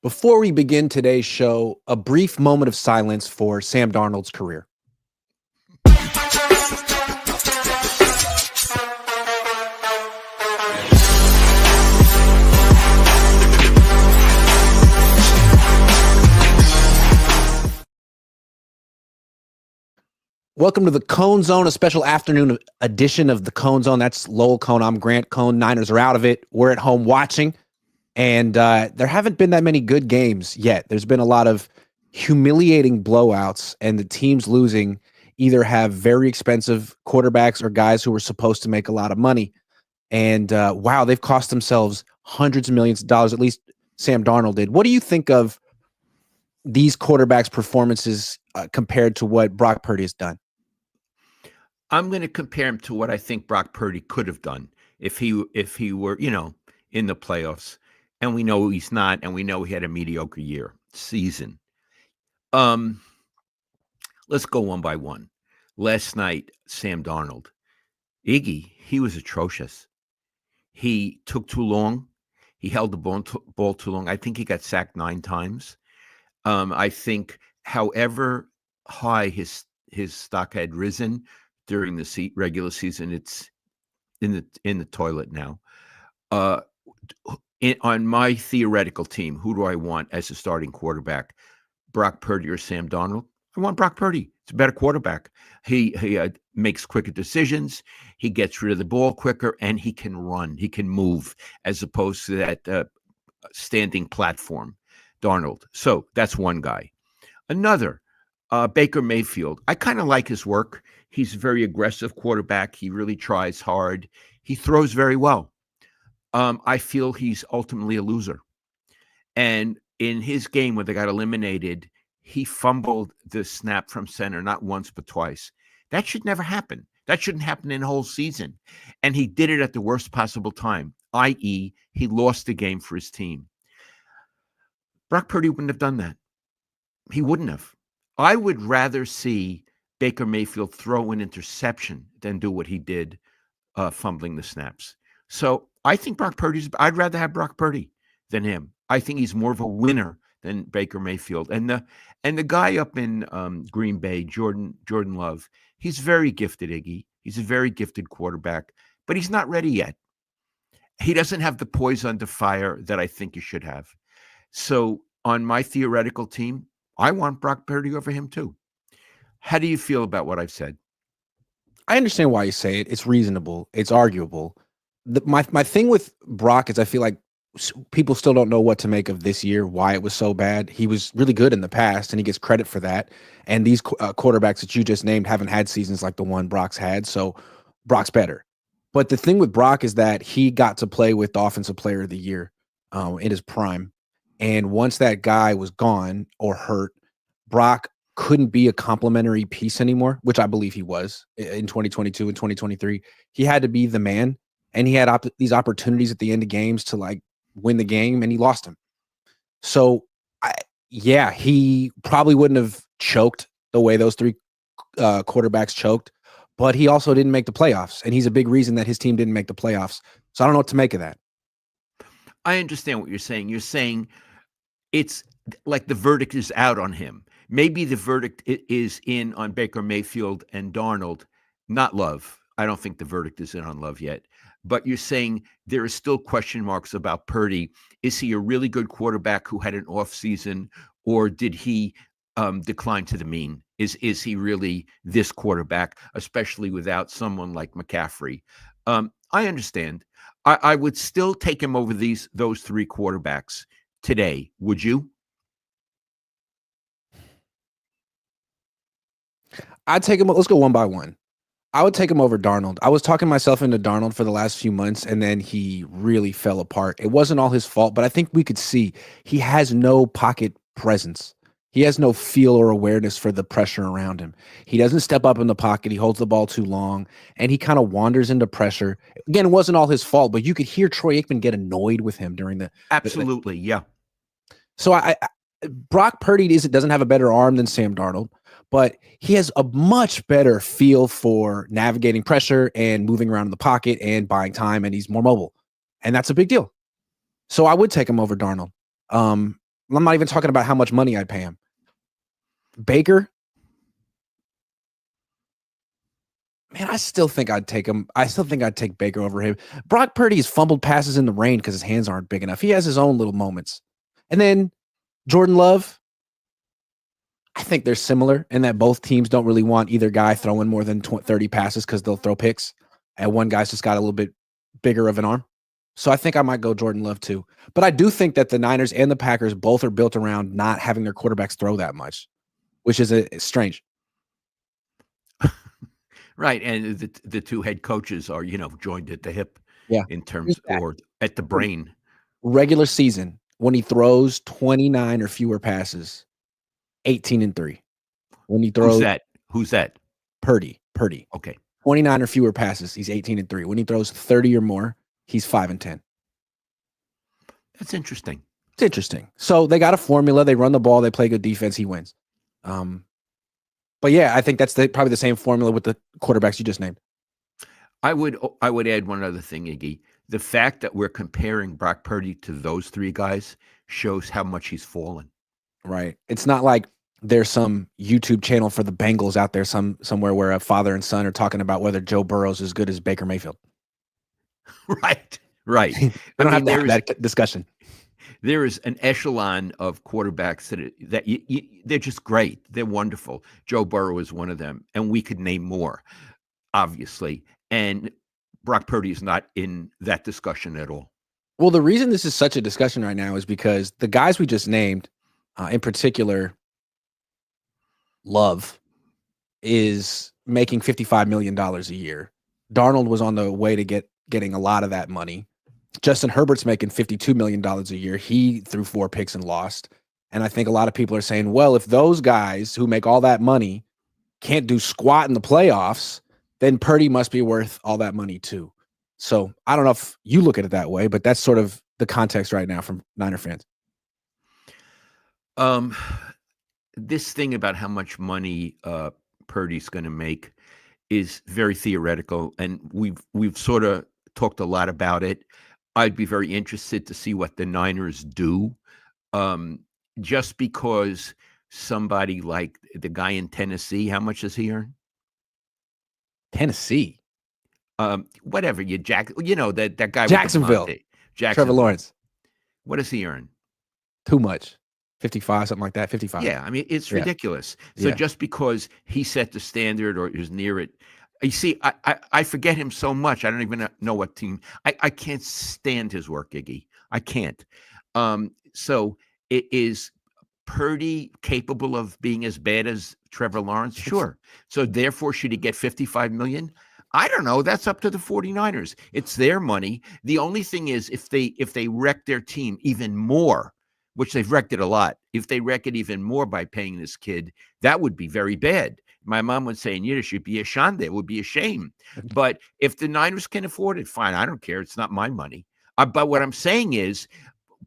Before we begin today's show, a brief moment of silence for Sam Darnold's career. Welcome to the Cohn Zone, a special afternoon edition of the Cohn Zone. That's Lowell Cohn. I'm Grant Cohn. Niners are out of it. We're at home watching. And there haven't been that many good games yet. There's been a lot of humiliating blowouts, and the teams losing either have very expensive quarterbacks or guys who were supposed to make a lot of money. And wow, they've cost themselves hundreds of millions of dollars, at least Sam Darnold did. What do you think of these quarterbacks' performances compared to what Brock Purdy has done? I'm going to compare him to what I think Brock Purdy could have done if he were, in the playoffs. And we know he's not, and we know he had a mediocre season. Let's go one by one. Last night, Sam Darnold. Iggy, he was atrocious. He took too long. He held the ball too long. I think he got sacked 9 times. I think, however high his stock had risen during the regular season, it's in the toilet now. On my theoretical team, who do I want as a starting quarterback? Brock Purdy or Sam Darnold? I want Brock Purdy. It's a better quarterback. He makes quicker decisions. He gets rid of the ball quicker, and he can run. He can move, as opposed to that standing platform, Darnold. So that's one guy. Another, Baker Mayfield. I kind of like his work. He's a very aggressive quarterback. He really tries hard. He throws very well. I feel he's ultimately a loser. And in his game where they got eliminated, he fumbled the snap from center, not once, but twice. That should never happen. That shouldn't happen in a whole season. And he did it at the worst possible time, i.e., he lost the game for his team. Brock Purdy wouldn't have done that. He wouldn't have. I would rather see Baker Mayfield throw an interception than do what he did, fumbling the snaps. So I think I'd rather have Brock Purdy than him. I think he's more of a winner than Baker Mayfield. And the guy up in Green Bay, Jordan Love, he's very gifted, Iggy. He's a very gifted quarterback, but he's not ready yet. He doesn't have the poise under fire that I think he should have. So on my theoretical team, I want Brock Purdy over him too. How do you feel about what I've said? I understand why you say it. It's reasonable. It's arguable. My thing with Brock is I feel like people still don't know what to make of this year, why it was so bad. He was really good in the past, and he gets credit for that. And these quarterbacks that you just named haven't had seasons like the one Brock's had, so Brock's better. But the thing with Brock is that he got to play with the Offensive Player of the Year in his prime. And once that guy was gone or hurt, Brock couldn't be a complimentary piece anymore, which I believe he was in 2022 and 2023. He had to be the man, and he had these opportunities at the end of games to like win the game, and he lost them. So, he probably wouldn't have choked the way those 3 quarterbacks choked, but he also didn't make the playoffs, and he's a big reason that his team didn't make the playoffs. So I don't know what to make of that. I understand what you're saying. You're saying it's like the verdict is out on him. Maybe the verdict is in on Baker Mayfield and Darnold, not Love. I don't think the verdict is in on Love yet. But you're saying there are still question marks about Purdy. Is he a really good quarterback who had an off season, or did he decline to the mean? Is he really this quarterback, especially without someone like McCaffrey? I understand. I would still take him over those 3 quarterbacks today. Would you? I'd take him. Let's go one by one. I would take him over Darnold. I was talking myself into Darnold for the last few months, and then he really fell apart. It wasn't all his fault, but I think we could see he has no pocket presence. He has no feel or awareness for the pressure around him. He doesn't step up in the pocket. He holds the ball too long, and he kind of wanders into pressure. Again, it wasn't all his fault, but you could hear Troy Aikman get annoyed with him during the – Absolutely, yeah. So Brock Purdy doesn't have a better arm than Sam Darnold, but he has a much better feel for navigating pressure and moving around in the pocket and buying time, and he's more mobile. And that's a big deal. So I would take him over Darnold. I'm not even talking about how much money I'd pay him. Baker, man, I still think I'd take him. I still think I'd take Baker over him. Brock Purdy has fumbled passes in the rain because his hands aren't big enough. He has his own little moments. And then Jordan Love, I think they're similar in that both teams don't really want either guy throwing more than 30 passes because they'll throw picks. And one guy's just got a little bit bigger of an arm. So I think I might go Jordan Love too. But I do think that the Niners and the Packers both are built around not having their quarterbacks throw that much, which is strange. Right. And the two head coaches are, joined at the hip in terms or at the brain. Regular season, when he throws 29 or fewer passes, 18-3. When he throws Who's that? Purdy. Okay. 29 or fewer passes, he's 18-3. When he throws 30 or more, he's 5-10. That's interesting. It's interesting. So they got a formula. They run the ball. They play good defense. He wins. But yeah, I think that's probably the same formula with the quarterbacks you just named. I would add one other thing, Iggy. The fact that we're comparing Brock Purdy to those three guys shows how much he's fallen. Right. It's not like there's some YouTube channel for the Bengals out there somewhere where a father and son are talking about whether Joe Burrow's as good as Baker Mayfield. Right. I don't have to have that discussion. There is an echelon of quarterbacks that they're just great. They're wonderful. Joe Burrow is one of them, and we could name more, obviously. And Brock Purdy is not in that discussion at all. Well, the reason this is such a discussion right now is because the guys we just named, in particular, Love, is making $55 million a year. Darnold was on the way to getting a lot of that money. Justin Herbert's making $52 million a year. He threw 4 picks and lost. And I think a lot of people are saying, well, if those guys who make all that money can't do squat in the playoffs, then Purdy must be worth all that money too. So I don't know if you look at it that way, but that's sort of the context right now from Niner fans. This thing about how much money Purdy's going to make is very theoretical, and we've sort of talked a lot about it. I'd be very interested to see what the Niners do, just because somebody like the guy in Tennessee, how much does he earn? Tennessee, whatever that guy, Jacksonville, Trevor Lawrence. What does he earn? Too much. 55, something like that. 55. Yeah, I mean, it's ridiculous. So just because he set the standard or is near it, you see, I forget him so much. I don't even know what team. I can't stand his work, Iggy. I can't. So it is Purdy capable of being as bad as Trevor Lawrence? Sure. So therefore, should he get $55 million? I don't know. That's up to the 49ers. It's their money. The only thing is if they wreck their team even more, which they've wrecked it a lot, if they wreck it even more by paying this kid, that would be very bad. My mom would say in Yiddish, it'd be a shande. It would be a shame. But if the Niners can afford it, fine. I don't care. It's not my money. But what I'm saying is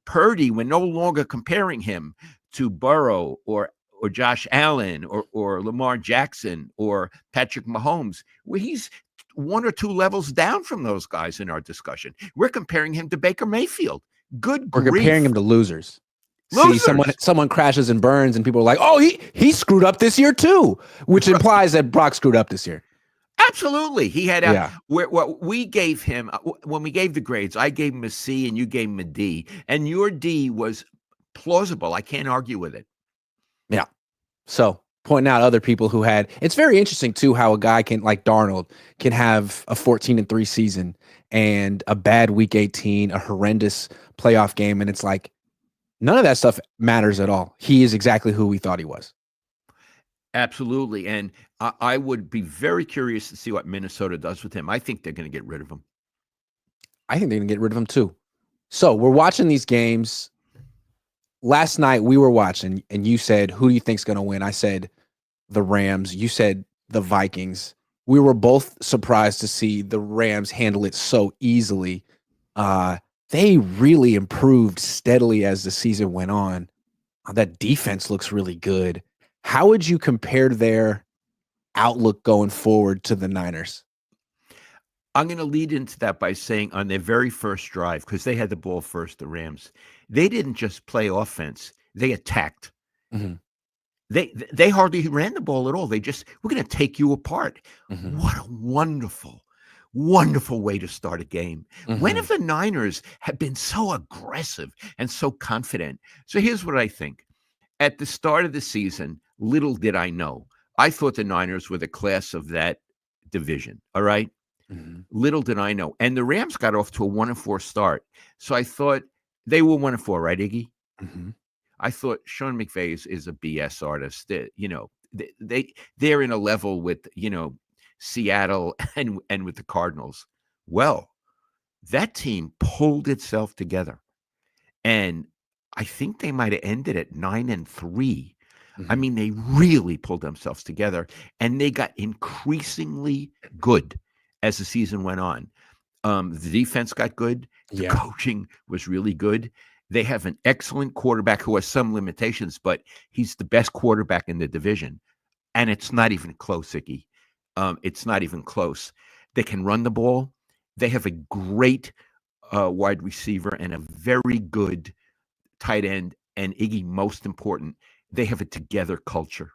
Purdy, we're no longer comparing him to Burrow or Josh Allen or Lamar Jackson or Patrick Mahomes, where he's 1 or 2 levels down from those guys in our discussion. We're comparing him to Baker Mayfield. We're comparing him to losers. See, someone crashes and burns, and people are like, "Oh, he screwed up this year too," which implies that Brock screwed up this year. Absolutely, he had what we gave him when we gave the grades. I gave him a C, and you gave him a D, and your D was plausible. I can't argue with it. Yeah. So pointing out other people who had, it's very interesting too how a guy can like Darnold can have a 14-3 season and a bad week 18, a horrendous playoff game, and it's like none of that stuff matters at all. He is exactly who we thought he was. Absolutely. And I would be very curious to see what Minnesota does with him. I think they're going to get rid of him. I think they're going to get rid of him too. So we're watching these games. Last night we were watching and you said, who do you think's going to win? I said the Rams. You said the Vikings. We were both surprised to see the Rams handle it so easily. They really improved steadily as the season went on. That defense looks really good. How would you compare their outlook going forward to the Niners? I'm going to lead into that by saying on their very first drive, because they had the ball first, the Rams, they didn't just play offense. they attacked. Mhm. They hardly ran the ball at all. We're going to take you apart. Mhm. What a wonderful way to start a game. When have Mhm. the Niners have been so aggressive and so confident? So here's what I think. At the start of the season, little did I know. I thought the Niners were the class of that division. All right. Mhm. Little did I know. And the Rams got off to a 1-4 start. So I thought they were 1-4, right, Iggy? Mhm. I thought Sean McVay is a BS artist. They're in a level with Seattle and with the Cardinals. Well, that team pulled itself together, and I think they might have ended at 9-3. I Mhm. mean, they really pulled themselves together, and they got increasingly good as the season went on. The defense got good. The Yeah. coaching was really good. They have an excellent quarterback who has some limitations, but he's the best quarterback in the division. And it's not even close, Icky. It's not even close. They can run the ball. They have a great wide receiver and a very good tight end. And Iggy, most important, they have a together culture.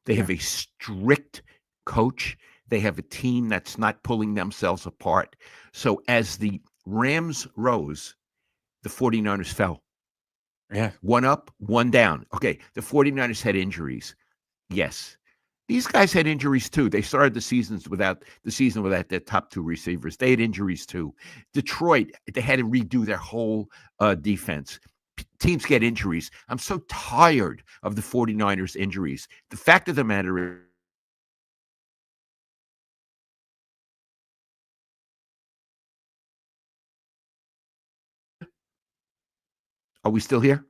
They Yeah. have a strict coach. They have a team that's not pulling themselves apart. So as the Rams rose, the 49ers fell. Yeah. One up, one down. Okay, the 49ers had injuries. Yes. These guys had injuries too. They started the season without their top two receivers. They had injuries too. Detroit, they had to redo their whole defense. Teams get injuries. I'm so tired of the 49ers injuries. The fact of the matter is, are we still here?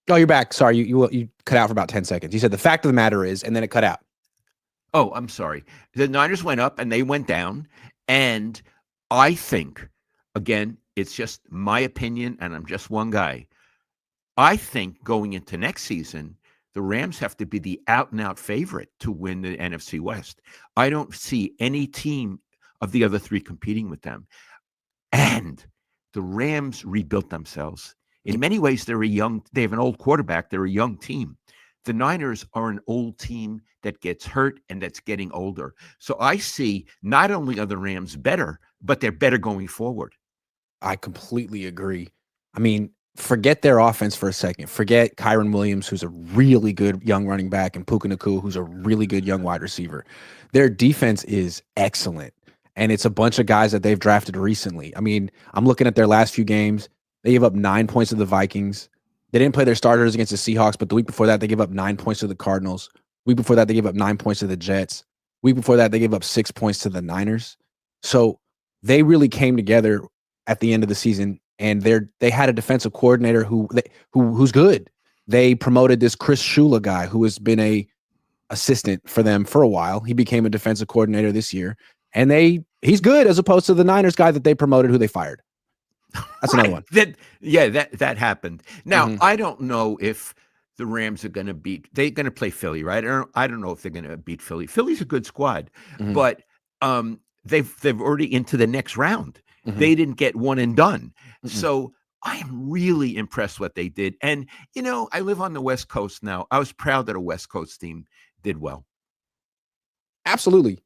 Oh, you're back. Sorry, you cut out for about 10 seconds. You said the fact of the matter is, and then it cut out. Oh, I'm sorry. The Niners went up and they went down. And I think, again, it's just my opinion, and I'm just one guy. I think going into next season, the Rams have to be the out and out favorite to win the NFC West. I don't see any team of the other three competing with them. And the Rams rebuilt themselves. In Yep. many ways, they have an old quarterback, they're a young team. The Niners are an old team that gets hurt and that's getting older. So I see not only are the Rams better, but they're better going forward. I completely agree. I mean, forget their offense for a second. Forget Kyron Williams, who's a really good young running back, and Puka Nacua, who's a really good young wide receiver. Their defense is excellent, and it's a bunch of guys that they've drafted recently. I mean, I'm looking at their last few games. They gave up 9 points to the Vikings. They didn't play their starters against the Seahawks, but the week before that, they gave up 9 points to the Cardinals. Week before that, they gave up 9 points to the Jets. Week before that, they gave up 6 points to the Niners. So they really came together at the end of the season, and they had a defensive coordinator who's good. They promoted this Chris Shula guy who has been a assistant for them for a while. He became a defensive coordinator this year, and he's good as opposed to the Niners guy that they promoted who they fired. That's another Right. one. That happened. Now, Mhm. I don't know if the Rams are going to they're going to play Philly, right? I don't know if they're going to beat Philly. Philly's a good squad, Mhm. but they've already into the next round. Mhm. They didn't get one and done. Mhm. So I am really impressed what they did. And I live on the West Coast now. I was proud that a West Coast team did well. Absolutely.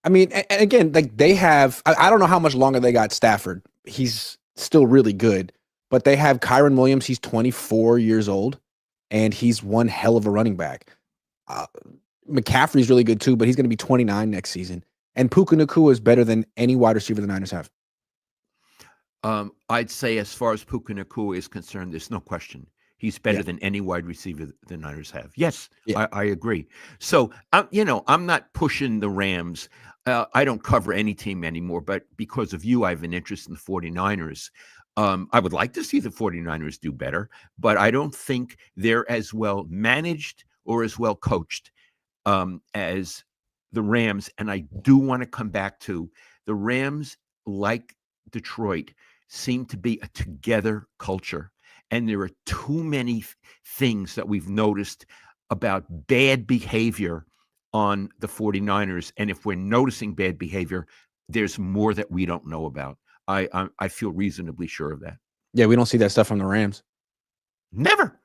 I mean, and again, like they have, I don't know how much longer they got Stafford. He's still really good, but they have Kyron Williams. He's 24 years old, and he's one hell of a running back. Uh, McCaffrey's really good too, but he's going to be 29 next season. And Puka Nacua is better than any wide receiver the Niners have. I'd say as far as Puka Nacua is concerned, there's no question. He's Yeah, better than any wide receiver the Niners have. Yes, yeah, I agree. So, I'm not pushing the Rams. I don't cover any team anymore, but because of you, I have an interest in the 49ers. I would like to see the 49ers do better, but I don't think they're as well managed or as well coached as the Rams. And I do want to come back to the Rams, like Detroit, seem to be a together culture. And there are too many things that we've noticed about bad behavior on the 49ers. And if we're noticing bad behavior, there's more that we don't know about. I feel reasonably sure of that. yeah. We don't see that stuff from the Rams. Never.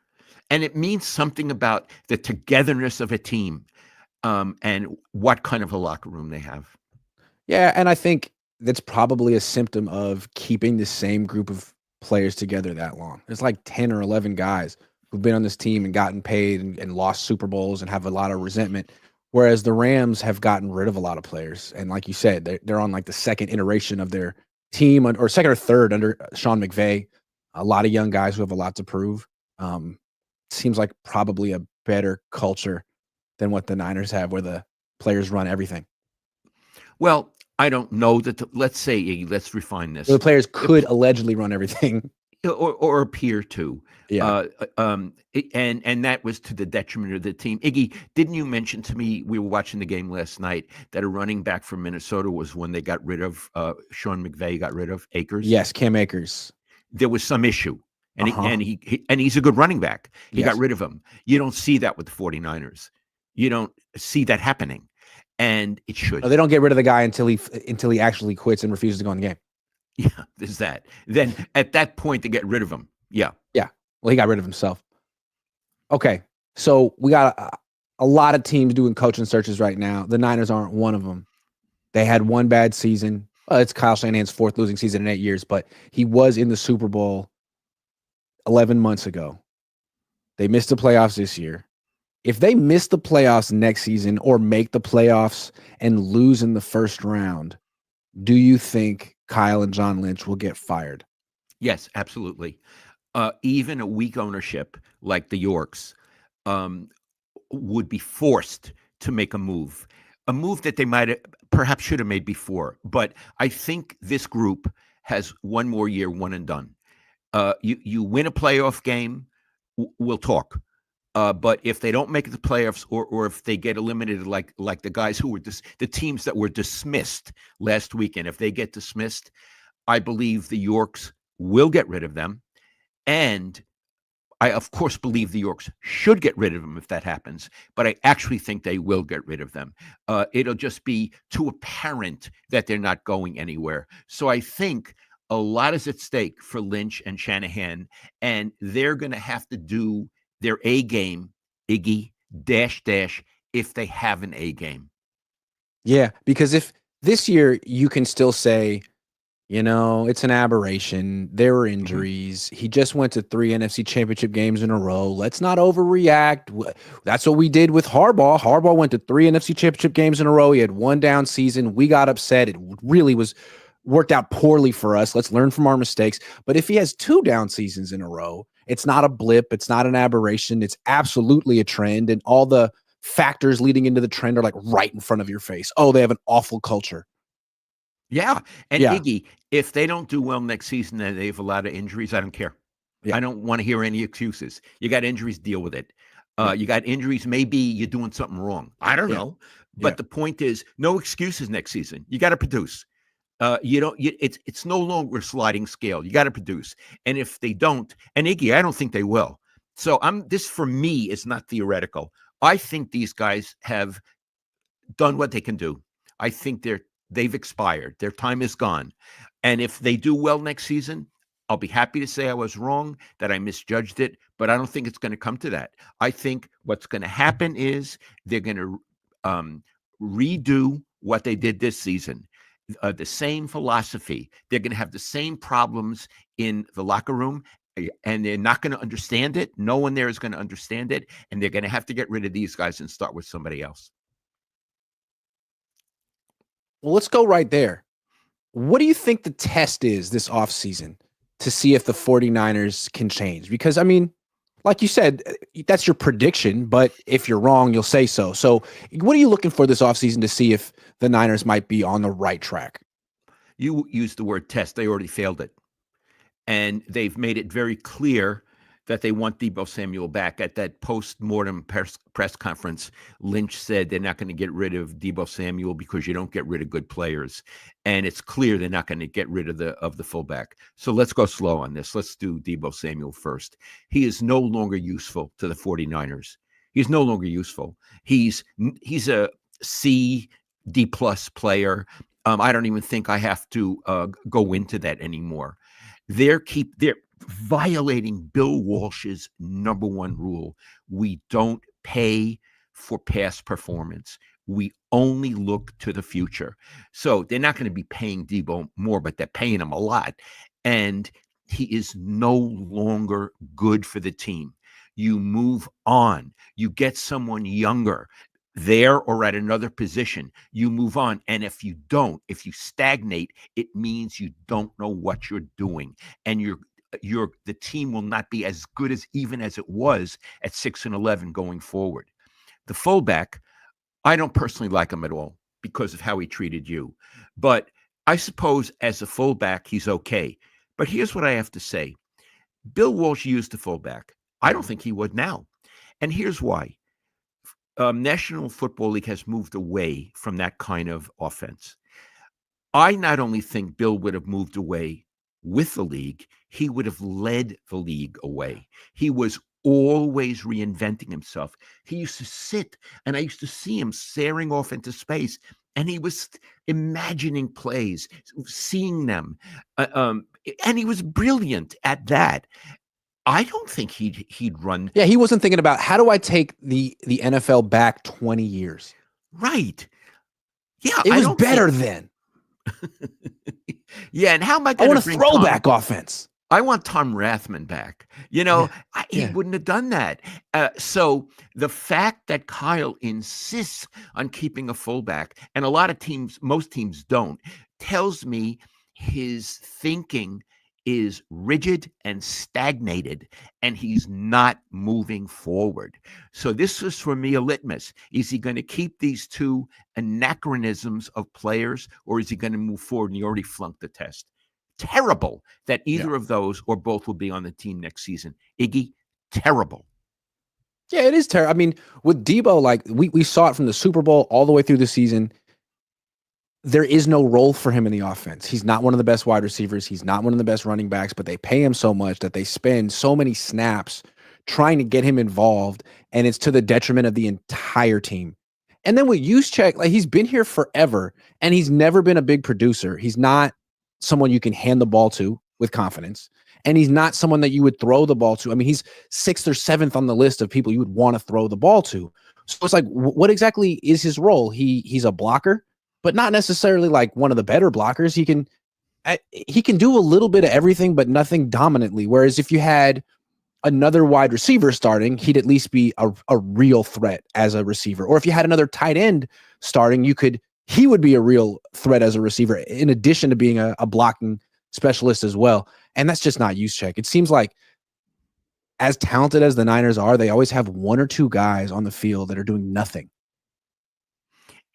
And it means something about the togetherness of a team, and what kind of a locker room they have. Yeah, and I think that's probably a symptom of keeping the same group of players together that long. There's like 10 or 11 guys who've been on this team and gotten paid and lost Super Bowls and have a lot of resentment. Whereas the Rams have gotten rid of a lot of players. And like you said, they're on like the second iteration of their team or second or third under Sean McVay. A lot of young guys who have a lot to prove. Seems like probably a better culture than what the Niners have, where the players run everything. Well, I don't know that. Let's say, let's refine this. The players could allegedly run everything. Or appear to. Yeah. And that was to the detriment of the team. Iggy, didn't you mention to me, we were watching the game last night, that a running back from Minnesota was when they got rid of, Sean McVay got rid of Akers? Yes, Cam Akers. There was some issue. And he's a good running back. He got Yes. rid of him. You don't see that with the 49ers. You don't see that happening. And it should. No, they don't get rid of the guy until he actually quits and refuses to go in the game. Yeah, there's that. Then at that point, they get rid of him. Yeah. Yeah. Well, he got rid of himself. Okay. So we got a lot of teams doing coaching searches right now. The Niners aren't one of them. They had one bad season. Well, it's Kyle Shanahan's fourth losing season in 8 years, but he was in the Super Bowl 11 months ago. They missed the playoffs this year. If they miss the playoffs next season or make the playoffs and lose in the first round, do you think Kyle and John Lynch will get fired? Yes, absolutely. Even a weak ownership like the Yorks would be forced to make a move that they might perhaps should have made before. But I think this group has one more year, one and done. You win a playoff game, we'll talk. But if they don't make the playoffs, or if they get eliminated, like the guys who were the teams that were dismissed last weekend, if they get dismissed, I believe the Yorks will get rid of them. And I, of course, believe the Yorks should get rid of them if that happens. But I actually think they will get rid of them. It'll just be too apparent that they're not going anywhere. So I think a lot is at stake for Lynch and Shanahan, and they're going to have to do their A game, Iggy, -- if they have an A game. Yeah, because if this year you can still say, it's an aberration. There were injuries. He just went to 3 NFC championship games in a row. Let's not overreact. That's what we did with Harbaugh. Harbaugh went to 3 NFC championship games in a row. He had one down season. We got upset. It really was worked out poorly for us. Let's learn from our mistakes. But if he has 2 down seasons in a row, it's not a blip. It's not an aberration. It's absolutely a trend. And all the factors leading into the trend are like right in front of your face. Oh, they have an awful culture. Yeah. And Iggy, if they don't do well next season and they have a lot of injuries, I don't care. Yeah. I don't want to hear any excuses. You got injuries, deal with it. You got injuries, maybe you're doing something wrong. I don't know. But the point is, no excuses next season. You got to produce. It's no longer a sliding scale. You got to produce. And if they don't, and Iggy, I don't think they will. So this for me is not theoretical. I think these guys have done what they can do. I think they've expired. Their time is gone. And if they do well next season, I'll be happy to say I was wrong, that I misjudged it, but I don't think it's going to come to that. I think what's going to happen is they're going to redo what they did this season. The same philosophy. They're going to have the same problems in the locker room, and they're not going to understand it. No one there is going to understand it, and they're going to have to get rid of these guys and start with somebody else. Well, let's go right there. What do you think the test is this offseason to see if the 49ers can change? Because, I mean, like you said, that's your prediction, but if you're wrong, you'll say so. So what are you looking for this offseason to see if the Niners might be on the right track? You used the word test. They already failed it. And they've made it very clear that they want Deebo Samuel back. At that post-mortem press conference, Lynch said they're not going to get rid of Deebo Samuel because you don't get rid of good players. And it's clear they're not going to get rid of the fullback. So let's go slow on this. Let's do Deebo Samuel first. He is no longer useful to the 49ers. He's no longer useful. He's a C, D+ player. I don't even think I have to go into that anymore. violating Bill Walsh's number one rule. We don't pay for past performance. We only look to the future. So they're not going to be paying Debo more, but they're paying him a lot. And he is no longer good for the team. You move on. You get someone younger there or at another position. You move on. And if you don't, if you stagnate, it means you don't know what you're doing. And the team will not be as good as even as it was at 6-11 going forward. The fullback, I don't personally like him at all because of how he treated you. But I suppose as a fullback, he's okay. But here's what I have to say. Bill Walsh used the fullback. I don't think he would now. And here's why. National Football League has moved away from that kind of offense. I not only think Bill would have moved away with the league, he would have led the league away. He was always reinventing himself. He used to sit, and I used to see him staring off into space, and he was imagining plays, seeing them, and he was brilliant at that. I don't think he'd run. Yeah, he wasn't thinking about how do I take the NFL back 20 years. Right. Yeah, it was better then. Yeah, and how am I going to want a throwback offense? I want Tom Rathman back. He wouldn't have done that. So the fact that Kyle insists on keeping a fullback, and a lot of teams, most teams don't, tells me his thinking is rigid and stagnated, and he's not moving forward. So this is for me a litmus. Is he going to keep these two anachronisms of players, or is he going to move forward? And he already flunked the test. Terrible that either of those or both will be on the team next season. Iggy, terrible. Yeah, it is terrible. I mean, with Debo, like we saw it from the Super Bowl all the way through the season. There is no role for him in the offense. He's not one of the best wide receivers. He's not one of the best running backs, but they pay him so much that they spend so many snaps trying to get him involved, and it's to the detriment of the entire team. And then with Juszczyk, like he's been here forever, and he's never been a big producer. He's not someone you can hand the ball to with confidence, and he's not someone that you would throw the ball to. I mean, he's 6th or 7th on the list of people you would want to throw the ball to. So it's like, what exactly is his role? He's a blocker, but not necessarily like one of the better blockers. He can do a little bit of everything, but nothing dominantly. Whereas if you had another wide receiver starting, he'd at least be a real threat as a receiver. Or if you had another tight end starting, he would be a real threat as a receiver, in addition to being a blocking specialist as well. And that's just not Juszczyk. It seems like as talented as the Niners are, they always have one or two guys on the field that are doing nothing.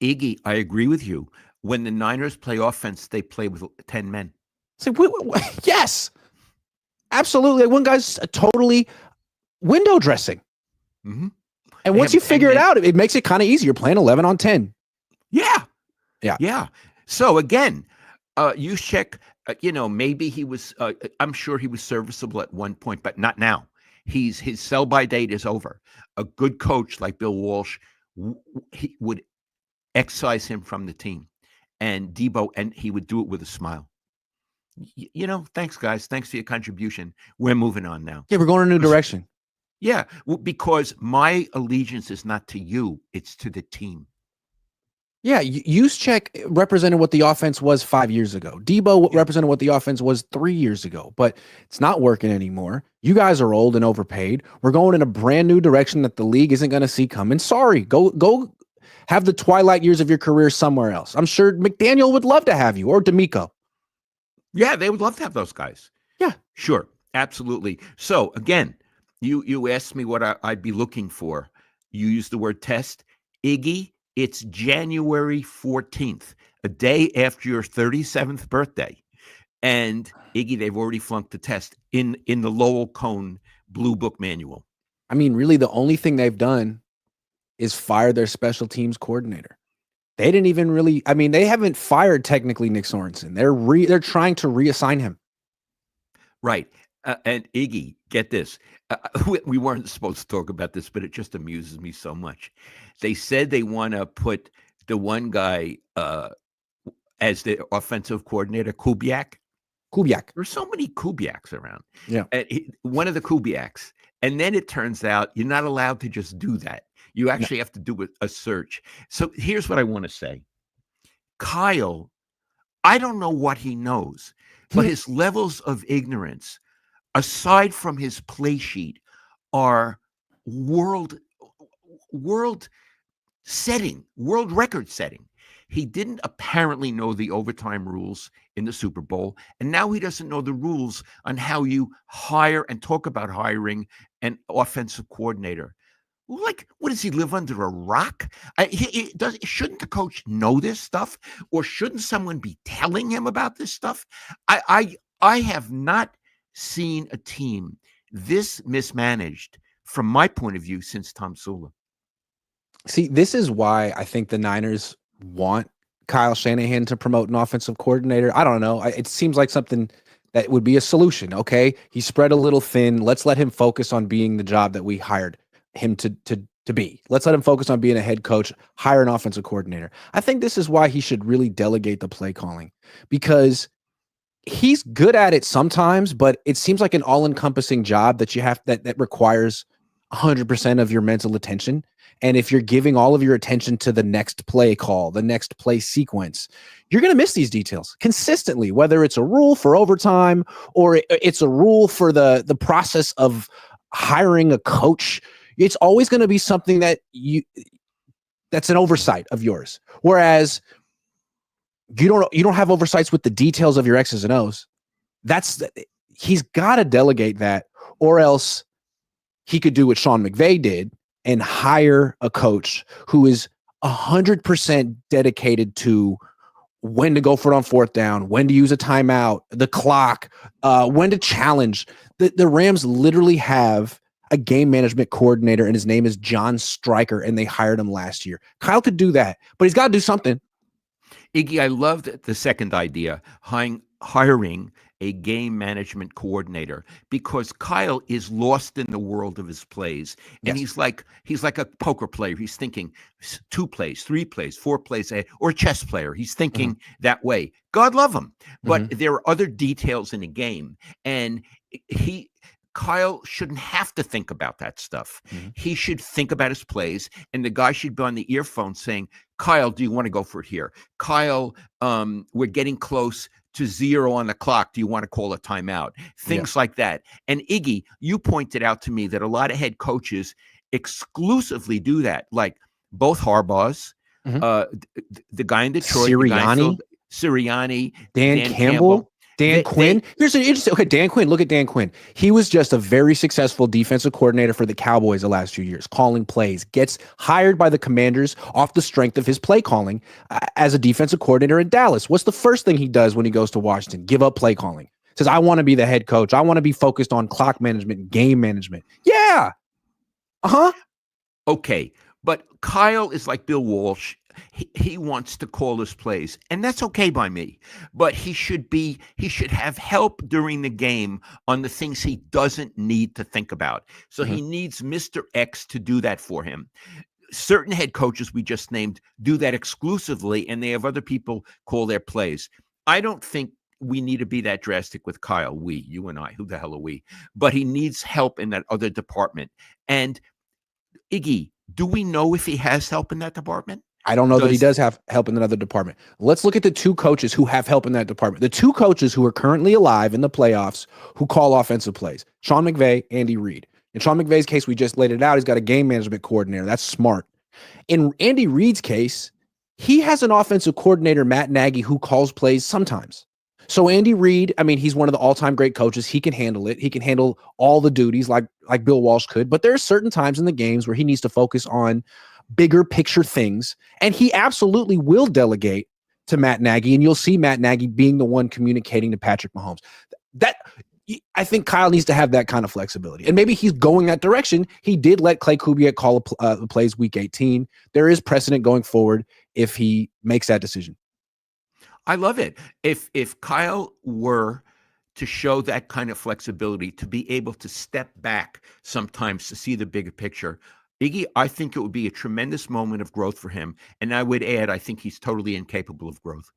Iggy, I agree with you. When the Niners play offense, they play with 10 men. So, yes, absolutely. One guy's totally window dressing. Mm-hmm. And once you figure it out, it makes it kind of easier playing 11 on 10. Yeah. So again, Juszczyk, maybe he was, I'm sure he was serviceable at one point, but not now. His sell-by date is over. A good coach like Bill Walsh he would excise him from the team, and Debo, and he would do it with a smile. Thanks guys. Thanks for your contribution. We're moving on now. Yeah, we're going in a new direction. Yeah, because my allegiance is not to you, it's to the team. Yeah, Juszczyk represented what the offense was 5 years ago. Debo represented what the offense was 3 years ago, but it's not working anymore. You guys are old and overpaid. We're going in a brand new direction that the league isn't going to see coming. Sorry, go have the twilight years of your career somewhere else. I'm sure McDaniel would love to have you, or D'Amico. Yeah, they would love to have those guys. Yeah, sure, absolutely. So again, you asked me what I'd be looking for. You used the word test. Iggy, it's January 14th, a day after your 37th birthday. And Iggy, they've already flunked the test in the Lowell Cohn Blue Book manual. I mean, really, the only thing they've done is fire their special teams coordinator. They didn't even really, I mean, they haven't fired technically Nick Sorensen. They're trying to reassign him. Right. And Iggy, get this. We weren't supposed to talk about this, but it just amuses me so much. They said they want to put the one guy as the offensive coordinator, Kubiak. Kubiak. There's so many Kubiaks around. Yeah. One of the Kubiaks. And then it turns out you're not allowed to just do that. You No. actually have to do a search. So here's what I want to say. Kyle, I don't know what he knows, but his levels of ignorance, aside from his play sheet, are world world world record setting. He didn't apparently know the overtime rules in the Super Bowl, and now he doesn't know the rules on how you hire and talk about hiring an offensive coordinator. Like, what does he live under a rock? Shouldn't the coach know this stuff, or shouldn't someone be telling him about this stuff? I have not seen a team this mismanaged from my point of view since Tom Sula. See, this is why I think the Niners want Kyle Shanahan to promote an offensive coordinator. I don't know. It seems like something that would be a solution. Okay, he spread a little thin. Let's let him focus on being the job that we hired him to be. Let's let him focus on being a head coach, hire an offensive coordinator. I think this is why he should really delegate the play calling, because he's good at it sometimes, but it seems like an all-encompassing job that you have that requires 100% of your mental attention. And if you're giving all of your attention to the next play call, the next play sequence, you're going to miss these details consistently, whether it's a rule for overtime or it's a rule for the process of hiring a coach. It's always going to be something that's an oversight of yours. Whereas you don't have oversights with the details of your X's and O's. He's got to delegate that, or else he could do what Sean McVay did and hire a coach who is 100% dedicated to when to go for it on fourth down, when to use a timeout, the clock, when to challenge. The Rams literally have a game management coordinator, and his name is John Stryker, and they hired him last year. Kyle could do that, but he's got to do something. Iggy, I loved the second idea, hiring a game management coordinator, because Kyle is lost in the world of his plays. And Yes. he's like a poker player. He's thinking 2 plays, 3 plays, 4 plays ahead, or a chess player. He's thinking that way. God love him. But there are other details in the game. And Kyle shouldn't have to think about that stuff. He should think about his plays, and the guy should be on the earphone saying, Kyle, do you want to go for it here? Kyle, we're getting close to 0 on the clock. Do you want to call a timeout? Things like that. And Iggy, you pointed out to me that a lot of head coaches exclusively do that, like both Harbaugh's, the guy in Detroit, Sirianni, Dan Campbell. Dan Quinn. Here's an interesting. Okay, Dan Quinn. Look at Dan Quinn. He was just a very successful defensive coordinator for the Cowboys the last few years, calling plays. Gets hired by the Commanders off the strength of his play calling as a defensive coordinator in Dallas. What's the first thing he does when he goes to Washington? Give up play calling. Says, I want to be the head coach. I want to be focused on clock management, game management. Yeah. Okay, but Kyle is like Bill Walsh. He wants to call his plays, and that's okay by me. But he should have help during the game on the things he doesn't need to think about. So he needs Mr. X to do that for him. Certain head coaches we just named do that exclusively, and they have other people call their plays. I don't think we need to be that drastic with Kyle. You and I, who the hell are we? But he needs help in that other department. And Iggy, do we know if he has help in that department? I don't know that he does have help in another department. Let's look at the 2 coaches who have help in that department. The 2 coaches who are currently alive in the playoffs who call offensive plays: Sean McVay, Andy Reid. In Sean McVay's case, we just laid it out. He's got a game management coordinator. That's smart. In Andy Reid's case, he has an offensive coordinator, Matt Nagy, who calls plays sometimes. So Andy Reid, I mean, he's one of the all-time great coaches. He can handle it. He can handle all the duties like Bill Walsh could. But there are certain times in the games where he needs to focus on bigger picture things, and he absolutely will delegate to Matt Nagy, and you'll see Matt Nagy being the one communicating to Patrick Mahomes. I think Kyle needs to have that kind of flexibility, and maybe he's going that direction. He did let Clay Kubiak call the plays week 18. There is precedent going forward if he makes that decision. I love it. If Kyle were to show that kind of flexibility, to be able to step back sometimes to see the bigger picture, Iggy, I think it would be a tremendous moment of growth for him. And I would add, I think he's totally incapable of growth.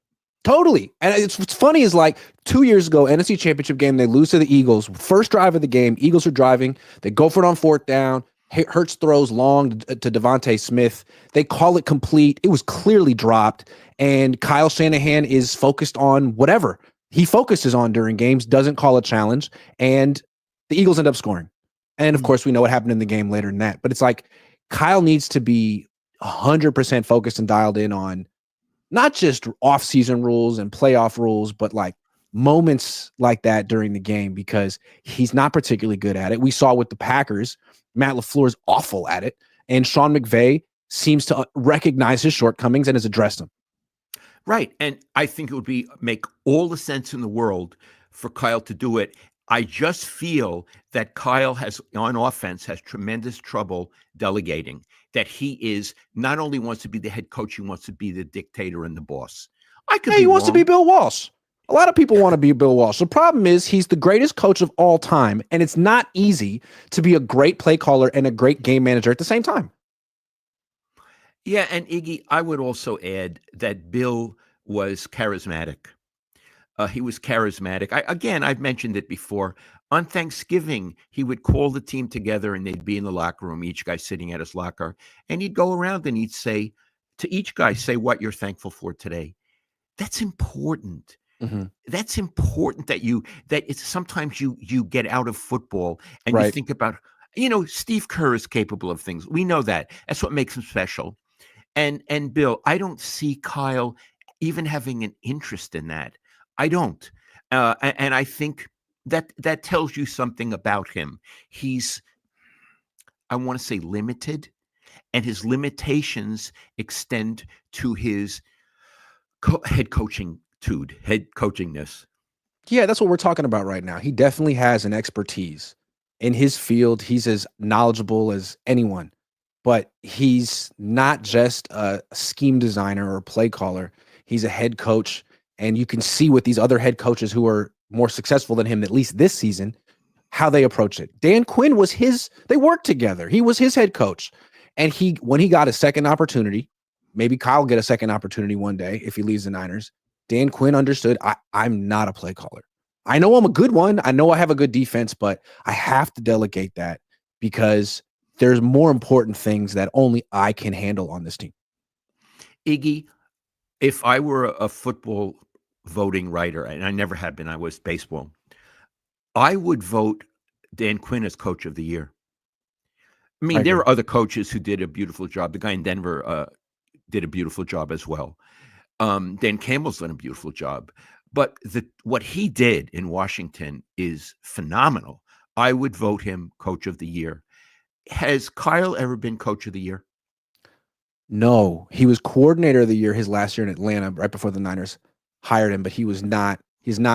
Totally. And what's funny is like 2 years ago, NFC Championship game, they lose to the Eagles. First drive of the game, Eagles are driving. They go for it on fourth down. Hurts throws long to Devontae Smith. They call it complete. It was clearly dropped. And Kyle Shanahan is focused on whatever he focuses on during games, doesn't call a challenge. And the Eagles end up scoring. And of course, we know what happened in the game later than that. But it's like Kyle needs to be 100% focused and dialed in on not just off-season rules and playoff rules, but like moments like that during the game, because he's not particularly good at it. We saw with the Packers, Matt LaFleur's awful at it, and Sean McVay seems to recognize his shortcomings and has addressed them. Right. And I think it would make all the sense in the world for Kyle to do it. I just feel that Kyle on offense has tremendous trouble delegating, that he is not only wants to be the head coach, he wants to be the dictator and the boss. He wants to be Bill Walsh. A lot of people want to be Bill Walsh. The problem is he's the greatest coach of all time, and it's not easy to be a great play caller and a great game manager at the same time. Yeah, and Iggy, I would also add that Bill was charismatic. He was charismatic. I've mentioned it before. On Thanksgiving, he would call the team together and they'd be in the locker room, each guy sitting at his locker, and he'd go around and he'd say to each guy, say what you're thankful for today. That's important. Mm-hmm. That's important that it's sometimes you get out of football and you think about, Steve Kerr is capable of things. We know that. That's what makes him special. And Bill, I don't see Kyle even having an interest in that. I don't. And I think that tells you something about him. He's, I want to say, limited, and his limitations extend to his head coachingness. Yeah, that's what we're talking about right now. He definitely has an expertise in his field. He's as knowledgeable as anyone, but he's not just a scheme designer or a play caller. He's a head coach. And you can see with these other head coaches who are more successful than him, at least this season, how they approach it. Dan Quinn they worked together. He was his head coach. And when he got a second opportunity, maybe Kyle will get a second opportunity one day if he leaves the Niners, Dan Quinn understood, I'm not a play caller. I know I'm a good one. I know I have a good defense, but I have to delegate that because there's more important things that only I can handle on this team. Iggy, if I were a football voting writer, and I never have been, I was baseball, I would vote Dan Quinn as coach of the year. I mean, there are other coaches who did a beautiful job. The guy in Denver did a beautiful job as well. Dan Campbell's done a beautiful job. But what he did in Washington is phenomenal. I would vote him coach of the year. Has Kyle ever been coach of the year? No, he was coordinator of the year his last year in Atlanta, right before the Niners hired him, but he's not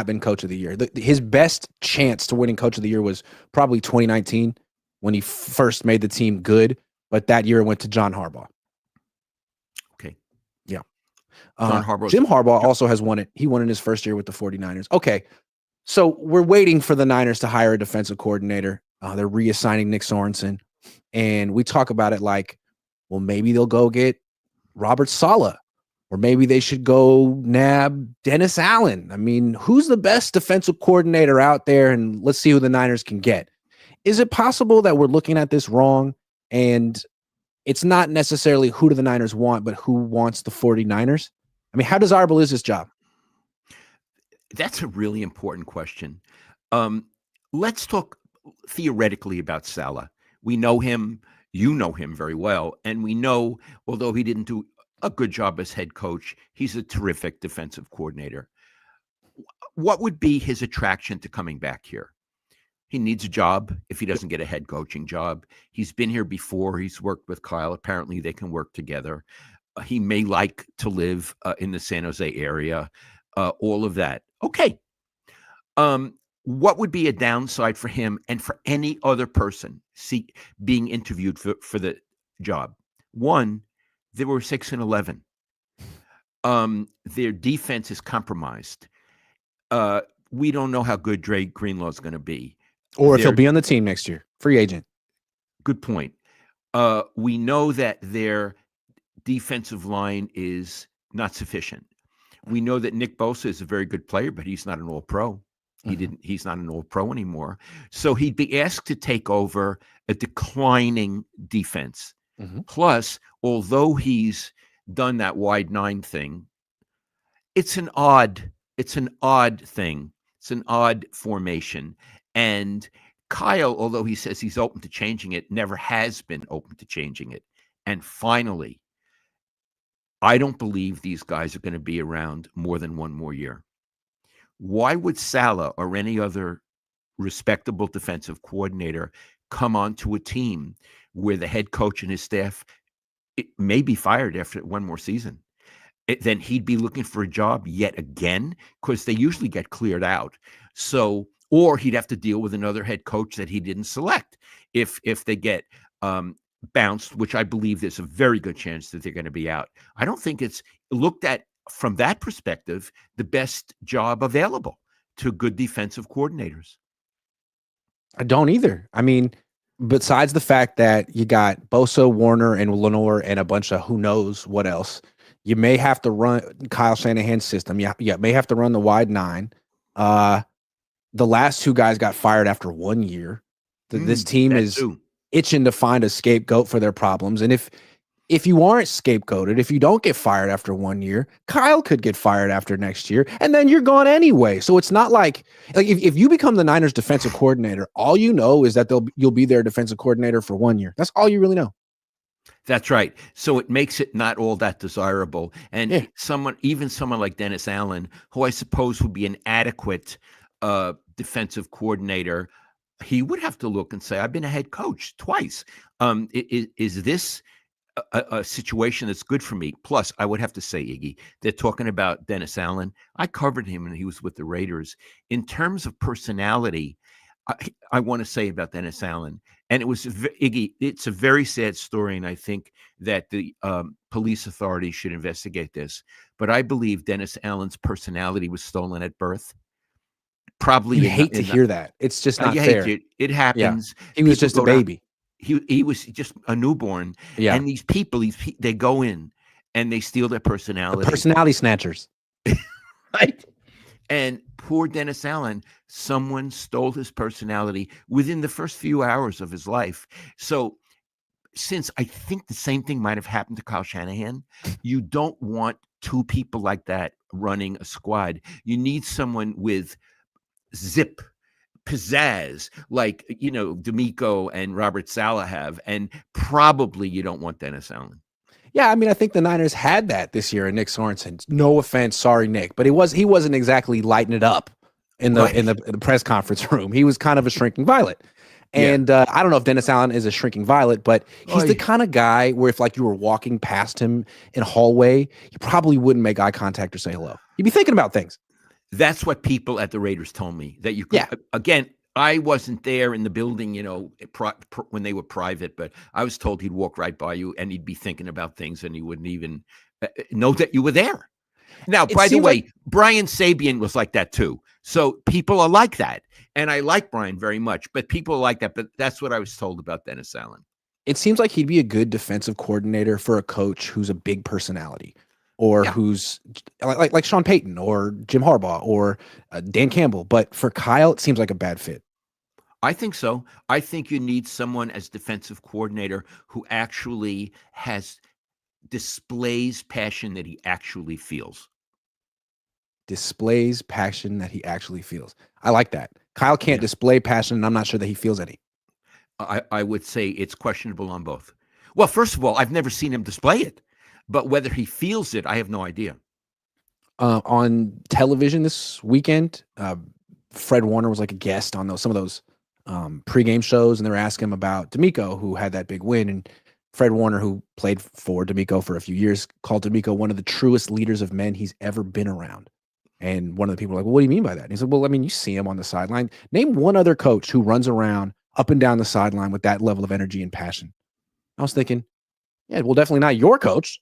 been coach of the year. His best chance to winning coach of the year was probably 2019 when he first made the team good, but that year it went to John Harbaugh. Okay. Yeah. Jim Harbaugh also has won it. He won in his first year with the 49ers. Okay. So we're waiting for the Niners to hire a defensive coordinator. They're reassigning Nick Sorensen. And we talk about it like, well, maybe they'll go get Robert Saleh, or maybe they should go nab Dennis Allen. I mean, who's the best defensive coordinator out there? And let's see who the Niners can get. Is it possible that we're looking at this wrong and it's not necessarily who do the Niners want, but who wants the 49ers? I mean, how desirable is this job? That's a really important question. Let's talk theoretically about Saleh. We know him. You know him very well. And we know, although he didn't do a good job as head coach, he's a terrific defensive coordinator. What would be his attraction to coming back here? He needs a job if he doesn't get a head coaching job. He's been here before. He's worked with Kyle. Apparently, they can work together. He may like to live in the San Jose area, all of that. Okay. What would be a downside for him and for any other person being interviewed for the job? One, they were 6-11. Their defense is compromised. We don't know how good Dre Greenlaw is going to be. Or if he'll be on the team next year. Free agent. Good point. We know that their defensive line is not sufficient. We know that Nick Bosa is a very good player, but he's not an all-pro. Mhm. He's not an all-pro anymore. So he'd be asked to take over a declining defense. Mhm. Plus, although he's done that wide nine thing, it's an odd thing. It's an odd formation. And Kyle, although he says he's open to changing it, never has been open to changing it. And finally, I don't believe these guys are going to be around more than one more year. Why would Salah or any other respectable defensive coordinator come onto a team where the head coach and his staff may be fired after one more season? Then he'd be looking for a job yet again, because they usually get cleared out. So, or he'd have to deal with another head coach that he didn't select if they get bounced, which I believe there's a very good chance that they're going to be out. I don't think it's looked at from that perspective the best job available to good defensive coordinators. I don't either. I mean, besides the fact that you got Bosa, Warner, and Lenore, and a bunch of who knows what else, you may have to run Kyle Shanahan's system. You may have to run the wide nine. The last two guys got fired after 1 year. This team That is too. itching to find a scapegoat for their problems. And if you aren't scapegoated, if you don't get fired after 1 year, Kyle could get fired after next year, and then you're gone anyway. So it's not like if you become the Niners defensive coordinator, all you know is that you'll be their defensive coordinator for 1 year. That's all you really know. That's right. So it makes it not all that desirable. And Yeah. even someone like Dennis Allen, who I suppose would be an adequate defensive coordinator, he would have to look and say, I've been a head coach twice. Is this a situation that's good for me? Plus, I would have to say, Iggy, they're talking about Dennis Allen. I covered him when he was with the Raiders. In terms of personality, I want to say about Dennis Allen, and Iggy, it's a very sad story, and I think that the police authorities should investigate this. But I believe Dennis Allen's personality was stolen at birth. Probably You hate to hear that. It's just not you hate fair. it. It Yeah. happens. He was People just a go down. baby. He was just a newborn, Yeah. and these people, they go in and they steal their The personality. personality snatchers. Right? And poor Dennis Allen, someone stole his personality within the first few hours of his life. So, since I think the same thing might have happened to Kyle Shanahan, you don't want two people like that running a squad. You need someone with zip, pizzazz, like, D'Amico and Robert Saleh have. And probably you don't want Dennis Allen. Yeah, I mean, I think the Niners had that this year in Nick Sorensen. No offense, sorry, Nick, but he wasn't exactly lighting it up in the press conference room. He was kind of a shrinking violet. And I don't know if Dennis Allen is a shrinking violet, but he's the kind of guy where if you were walking past him in a hallway, you probably wouldn't make eye contact or say hello. You'd be thinking about things. That's what people at the Raiders told me, that you could. Yeah. Again, I wasn't there in the building, when they were private, but I was told he'd walk right by you and he'd be thinking about things and he wouldn't even know that you were there. Now, by the way, Brian Sabian was like that too. So people are like that. And I like Brian very much, but people are like that. But that's what I was told about Dennis Allen. It seems like he'd be a good defensive coordinator for a coach who's a big personality, or who's like Sean Payton or Jim Harbaugh or Dan Campbell. But for Kyle, it seems like a bad fit. I think so. I think you need someone as defensive coordinator who actually displays passion that he actually feels. Displays passion that he actually feels. I like that. Kyle can't display passion, and I'm not sure that he feels any. I would say it's questionable on both. Well, first of all, I've never seen him display it, but whether he feels it, I have no idea. On television this weekend, Fred Warner was like a guest on some of those pregame shows, and they were asking him about D'Amico, who had that big win. And Fred Warner, who played for D'Amico for a few years, called D'Amico one of the truest leaders of men he's ever been around. And one of the people were like, well, what do you mean by that? And he said, well, I mean, you see him on the sideline. Name one other coach who runs around up and down the sideline with that level of energy and passion. I was thinking, yeah, well, definitely not your coach.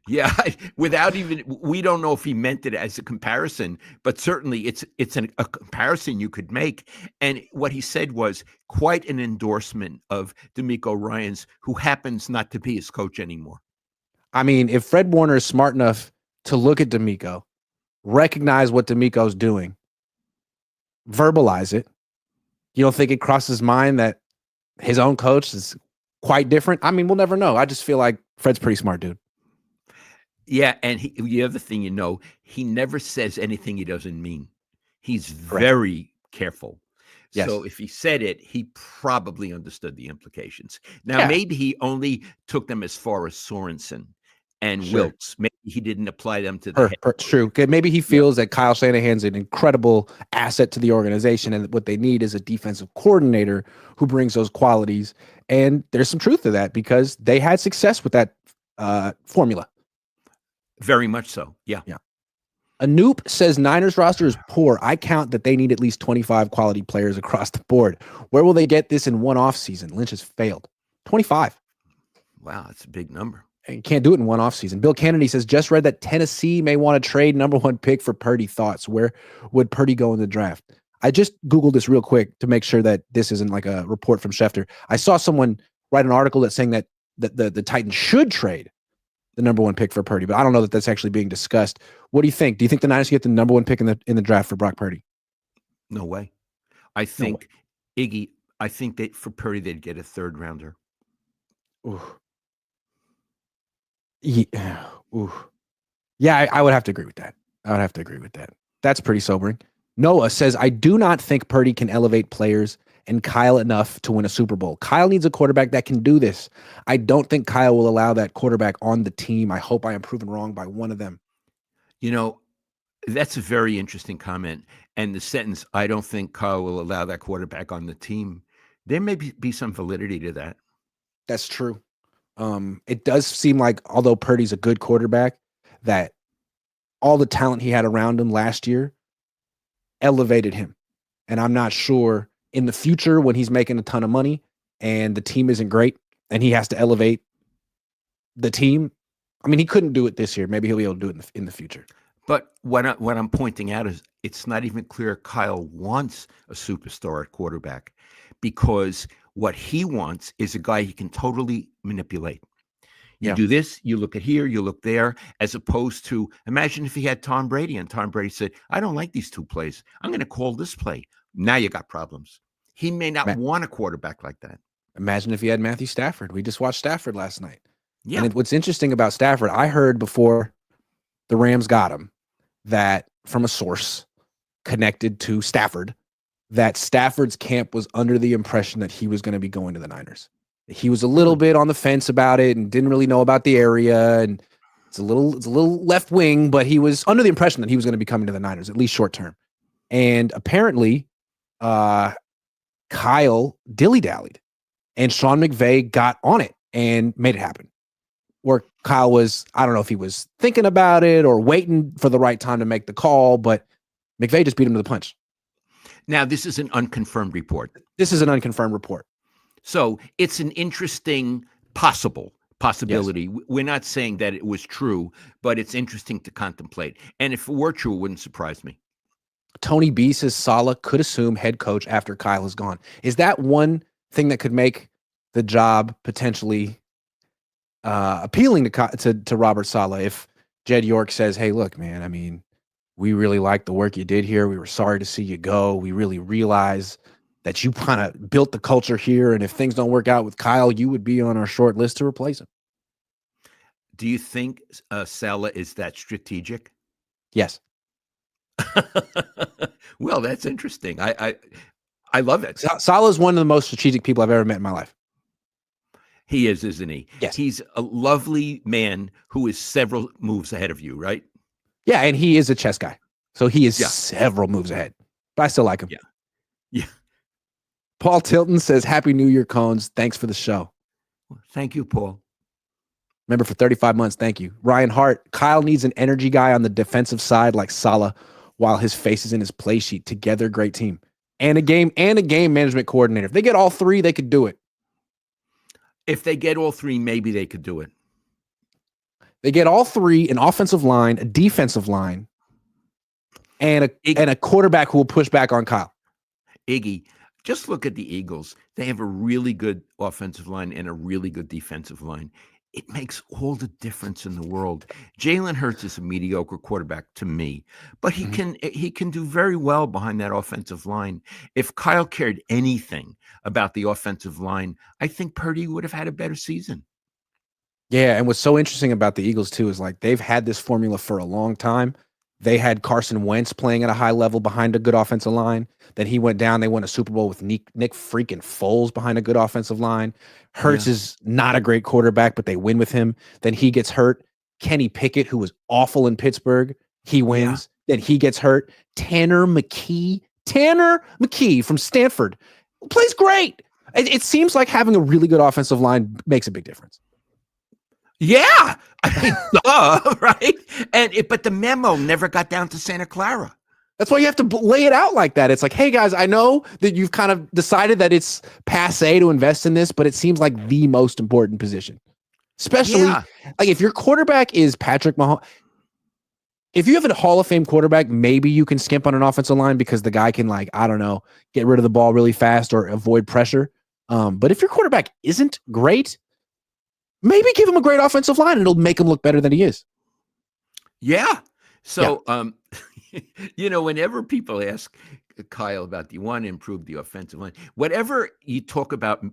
Yeah, we don't know if he meant it as a comparison, but certainly it's a comparison you could make. And what he said was quite an endorsement of D'Amico Ryans, who happens not to be his coach anymore. I mean, if Fred Warner is smart enough to look at D'Amico, recognize what D'Amico's doing, verbalize it. You don't think it crosses his mind that his own coach is quite different? I mean, we'll never know. I just feel like Fred's pretty smart, dude. Yeah, and the other thing, he never says anything he doesn't mean. He's Correct. very careful. Yes. So if he said it, he probably understood the implications. Now, Yeah. maybe he only took them as far as Sorensen and Sure. Wilkes. Maybe he didn't apply them to the head. It's true. Maybe he feels that Kyle Shanahan's an incredible asset to the organization, and what they need is a defensive coordinator who brings those qualities. And there's some truth to that because they had success with that formula. Very much so. Yeah. Anoop says Niners roster is poor. I count that they need at least 25 quality players across the board. Where will they get this in one off season? Lynch has failed. 25. Wow, that's a big number. And you can't do it in one off season. Bill Kennedy says, just read that Tennessee may want to trade number 1 pick for Purdy. Thoughts? Where would Purdy go in the draft? I just Googled this real quick to make sure that this isn't like a report from Schefter. I saw someone write an article that's saying that the Titans should trade the number 1 pick for Purdy, but I don't know that that's actually being discussed. What do you think? Do you think the Niners get the number 1 pick in the draft for Brock Purdy? No way. I think Iggy. I think that for Purdy they'd get a 3rd rounder. Ooh. Yeah. Ooh. Yeah, I would have to agree with that. That's pretty sobering. Noah says, I do not think Purdy can elevate players and Kyle enough to win a Super Bowl. Kyle needs a quarterback that can do this. I don't think Kyle will allow that quarterback on the team. I hope I am proven wrong by one of them. That's a very interesting comment. And the sentence, I don't think Kyle will allow that quarterback on the team. There may be some validity to that. That's true. It does seem like, although Purdy's a good quarterback, that all the talent he had around him last year elevated him. And I'm not sure in the future when he's making a ton of money and the team isn't great and he has to elevate the team. I mean, he couldn't do it this year. Maybe he'll be able to do it in the future. But what I'm pointing out is it's not even clear Kyle wants a superstar at quarterback, because what he wants is a guy he can totally manipulate. You do this, you look at here, you look there, as opposed to, imagine if he had Tom Brady and Tom Brady said, I don't like these 2 plays. I'm going to call this play. Now you got problems. He may not want a quarterback like that. Imagine if he had Matthew Stafford. We just watched Stafford last night. Yeah. And what's interesting about Stafford, I heard before the Rams got him, that from a source connected to Stafford, that Stafford's camp was under the impression that he was going to be going to the Niners. He was a little bit on the fence about it and didn't really know about the area. And it's a little left wing, but he was under the impression that he was going to be coming to the Niners, at least short term. And apparently, Kyle dilly-dallied, and Sean McVay got on it and made it happen. Where Kyle was, I don't know if he was thinking about it or waiting for the right time to make the call, but McVay just beat him to the punch. Now, this is an unconfirmed report. So it's an interesting possibility. Yes. We're not saying that it was true, but it's interesting to contemplate. And if it were true, it wouldn't surprise me. Tony B says Saleh could assume head coach after Kyle is gone. Is that one thing that could make the job potentially appealing to Robert Saleh if Jed York says, hey, look, man, I mean, we really like the work you did here. We were sorry to see you go. We really realize that you kind of built the culture here. And if things don't work out with Kyle, you would be on our short list to replace him. Do you think Saleh is that strategic? Yes. Well, that's interesting. I love it. Saleh is one of the most strategic people I've ever met in my life. He is, isn't he? Yes. He's a lovely man who is several moves ahead of you, right? Yeah, and he is a chess guy. So he is several moves ahead. But I still like him. Yeah. Paul Tilton says, Happy New Year, Cones. Thanks for the show. Thank you, Paul. Remember, for 35 months, thank you. Ryan Hart, Kyle needs an energy guy on the defensive side like Saleh while his face is in his play sheet. Together, great team. And a game management coordinator. If they get all 3, they could do it. If they get all 3, maybe they could do it. They get all 3, an offensive line, a defensive line, and a quarterback who will push back on Kyle. Iggy, just look at the Eagles. They have a really good offensive line and a really good defensive line. it makes all the difference in the world. Jalen Hurts is a mediocre quarterback to me, but Mhm. he can do very well behind that offensive line. If Kyle cared anything about the offensive line, I think Purdy would have had a better season. Yeah, and what's so interesting about the Eagles too is like they've had this formula for a long time. They had Carson Wentz playing at a high level behind a good offensive line. Then he went down. They won a Super Bowl with Nick freaking Foles behind a good offensive line. Hurts Yeah, is not a great quarterback, but they win with him. Then he gets hurt. Kenny Pickett, who was awful in Pittsburgh, he yeah, wins. Then he gets hurt. Tanner McKee from Stanford plays great. It seems like having a really good offensive line makes a big difference. yeah. I mean, duh, right? But the memo never got down to Santa Clara. That's why you have to lay it out like that. It's like, hey guys, I know that you've kind of decided that it's passe to invest in this, but it seems like the most important position. Especially Yeah, like if your quarterback is Patrick Mahomes, if you have a Hall of Fame quarterback, maybe you can skimp on an offensive line because the guy can, like, I don't know, get rid of the ball really fast or avoid pressure. But if your quarterback isn't great, maybe give him a great offensive line and it'll make him look better than he is. yeah. Yeah. So, whenever people ask Kyle about, do you want to improve the offensive line? Whatever you talk about,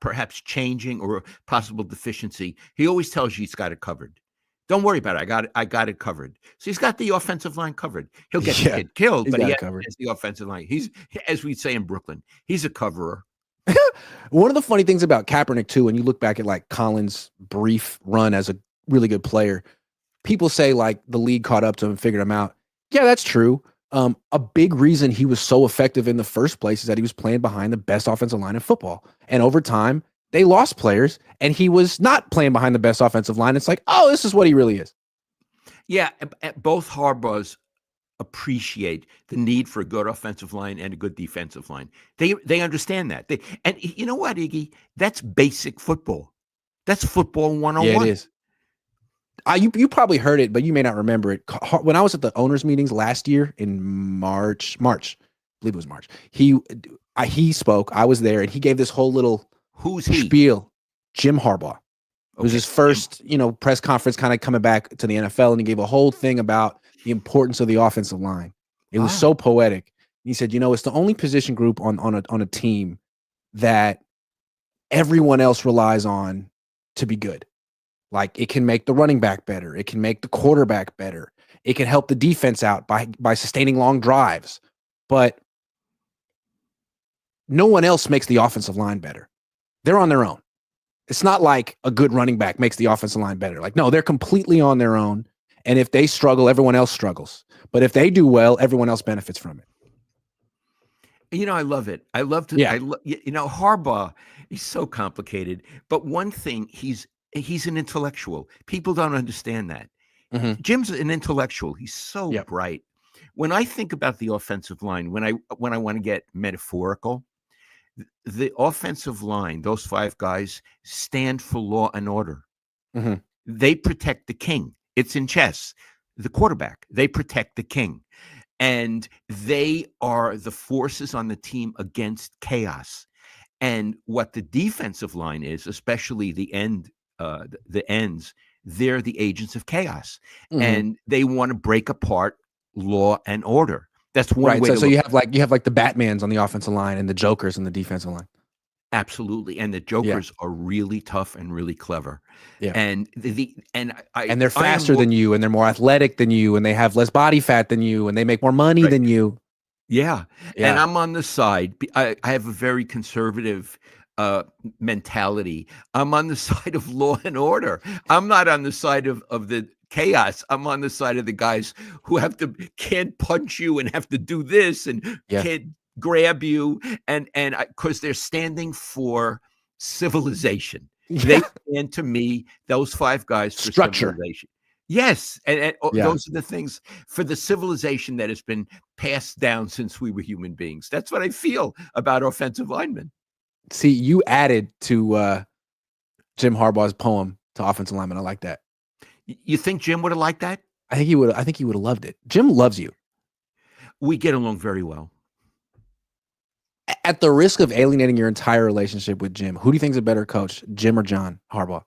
perhaps changing or possible deficiency, he always tells you he's got it covered. Don't worry about it. I got it covered. So he's got the offensive line covered. He'll get the Yeah. kid killed, He's but got it covered. has the offensive line. He's, as we'd say in Brooklyn, he's a coverer. One of the funny things about Kaepernick too, when you look back at like Collins' brief run as a really good player, people say like the league caught up to him and figured him out. Yeah, that's true. A big reason he was so effective in the first place is that he was playing behind the best offensive line in football. And over time, they lost players and he was not playing behind the best offensive line. It's like, oh, this is what he really is. Yeah, both Harbaughs appreciate the need for a good offensive line and a good defensive line. They understand that. And you know what, Iggy? That's basic football. That's football Yeah, it 101. is. You probably heard it, but you may not remember it. When I was at the owners' meetings last year in March, I believe it was March. He spoke. I was there, and he gave this whole little Who's he? spiel. Jim Harbaugh. It was his first, press conference, kind of coming back to the NFL, and he gave a whole thing about the importance of the offensive line. It was so poetic. He said, it's the only position group on a team that everyone else relies on to be good. Like it can make the running back better. It can make the quarterback better. It can help the defense out by sustaining long drives. But no one else makes the offensive line better. They're on their own. It's not like a good running back makes the offensive line better. Like, no, they're completely on their own. And if they struggle, everyone else struggles. But if they do well, everyone else benefits from it. I love it. I love to. Yeah. Harbaugh, he's so complicated. But one thing, he's an intellectual. People don't understand that. Mm-hmm. Jim's an intellectual. He's so Yep. bright. When I think about the offensive line, when I want to get metaphorical, the offensive line, those five guys stand for law and order. Mm-hmm. They protect the king. It's in chess. The quarterback, they protect the king. And they are the forces on the team against chaos. And what the defensive line is, especially the ends, they're the agents of chaos. Mm-hmm. And they want to break apart law and order. That's one way. So you have like the Batmans on the offensive line and the Jokers on the defensive line. Absolutely. And the Jokers are really tough and really clever. Yeah. And and they're faster than you, and they're more athletic than you, and they have less body fat than you, and they make more money than you. Yeah. And I'm on the side. I have a very conservative mentality. I'm on the side of law and order. I'm not on the side of the chaos. I'm on the side of the guys who can't punch you and have to do this and can't grab you. And because they're standing for civilization. They stand, to me, those five guys, for structure. Civilization. Yes. And those are the things for the civilization that has been passed down since we were human beings. That's what I feel about offensive linemen. See, you added to Jim Harbaugh's poem to offensive linemen. I like that. You think Jim would have liked that? I think he would have loved it. Jim loves you. We get along very well. At the risk of alienating your entire relationship with Jim, who do you think is a better coach, Jim or John Harbaugh?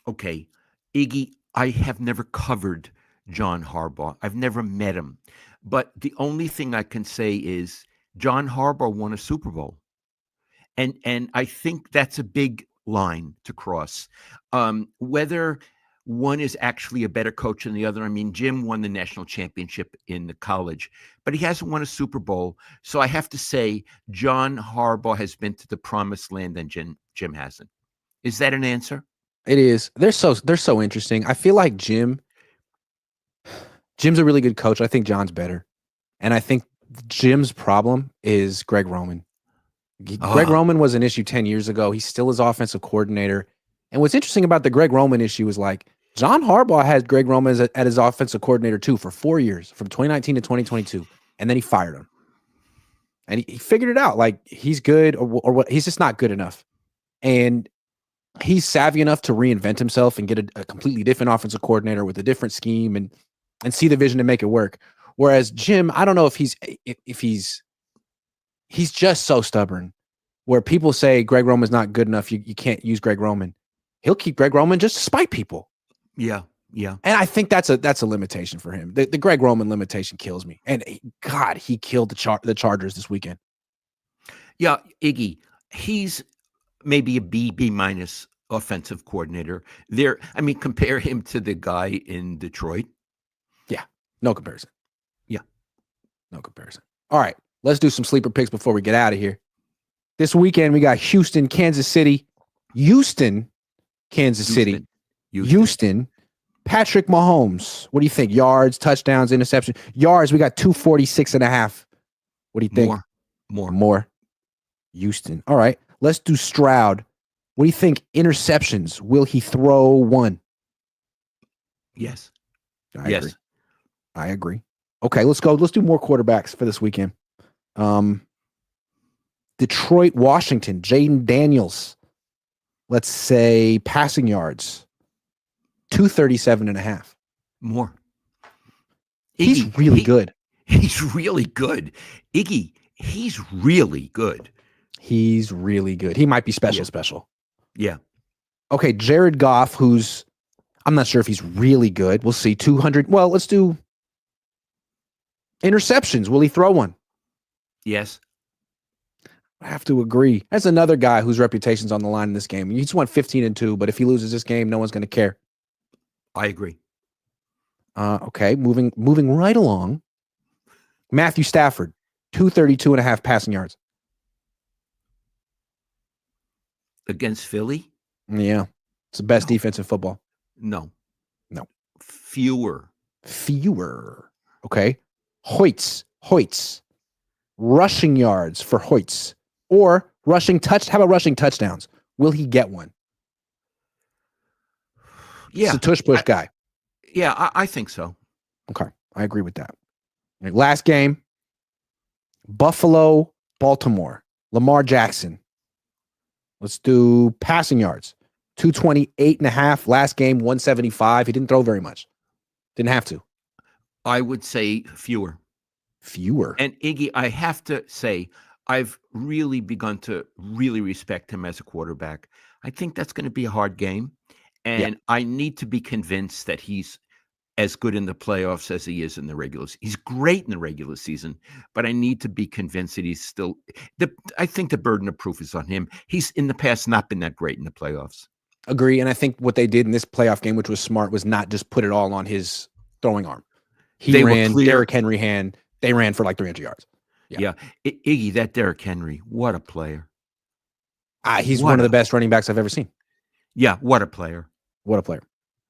Okay, Iggy, I have never covered John Harbaugh. I've never met him. But the only thing I can say is John Harbaugh won a Super Bowl. And I think that's a big line to cross. Whether one is actually a better coach than the other. I mean, Jim won the national championship in the college, but he hasn't won a Super Bowl. So I have to say John Harbaugh has been to the promised land and Jim hasn't. Is that an answer? It is. They're so interesting. I feel like Jim's a really good coach. I think John's better. And I think Jim's problem is Greg Roman. Greg Ah, Roman was an issue 10 years ago. He's still his offensive coordinator. And what's interesting about the Greg Roman issue is like John Harbaugh had Greg Roman at his offensive coordinator too for 4 years, from 2019 to 2022. And then he fired him. And he figured it out. Like he's good or what, he's just not good enough. And he's savvy enough to reinvent himself and get a completely different offensive coordinator with a different scheme and see the vision to make it work. Whereas Jim, I don't know if he's just so stubborn. Where people say Greg Roman's not good enough, you can't use Greg Roman. He'll keep Greg Roman just to spite people. yeah, yeah. And I think that's a limitation for him. The Greg Roman limitation kills me. And God, he killed the Chargers this weekend. Yeah, Iggy, he's maybe a B minus offensive coordinator. There, I mean, compare him to the guy in Detroit. Yeah, no comparison. Yeah. No comparison. All right, let's do some sleeper picks before we get out of here. This weekend, we got Houston, Kansas City. Kansas City. Houston. Patrick Mahomes. What do you think? Yards, touchdowns, interception. Yards, we got 246.5. What do you think? More. Houston. All right. Let's do Stroud. What do you think? Interceptions. Will he throw one? Yes. Agree. I agree. Okay, let's go. Let's do more quarterbacks for this weekend. Detroit, Washington, Jaden Daniels. Let's say passing yards, 237.5. More. He's really good. He's really good. Iggy, he's really good. He's really good. He might be special. Yeah. Okay, Jared Goff, I'm not sure if he's really good. We'll see. 200. Well, let's do interceptions. Will he throw one? Yes. I have to agree. That's another guy whose reputation's on the line in this game. He just won 15-2, but if he loses this game, no one's going to care. I agree. Okay, moving right along. Matthew Stafford, 232.5 passing yards. Against Philly? Yeah. It's the best defense in football. No. Fewer. Okay. Hoyts. Rushing yards for Hoyts. Or how about rushing touchdowns? Will he get one? Yeah. It's a tush-push guy. Yeah, I think so. Okay. I agree with that. Last game. Buffalo, Baltimore. Lamar Jackson. Let's do passing yards. 228.5. Last game, 175. He didn't throw very much. Didn't have to. I would say fewer. And Iggy, I have to say, I've really begun to really respect him as a quarterback. I think that's going to be a hard game. And I need to be convinced that he's as good in the playoffs as he is in the regular season. He's great in the regular season, but I need to be convinced that he's still I think the burden of proof is on him. He's in the past not been that great in the playoffs. Agree. And I think what they did in this playoff game, which was smart, was not just put it all on his throwing arm. Derrick Henry hand. They ran for like 300 yards. Yeah. Iggy, that Derrick Henry, what a player. He's one of the best running backs I've ever seen. Yeah, what a player.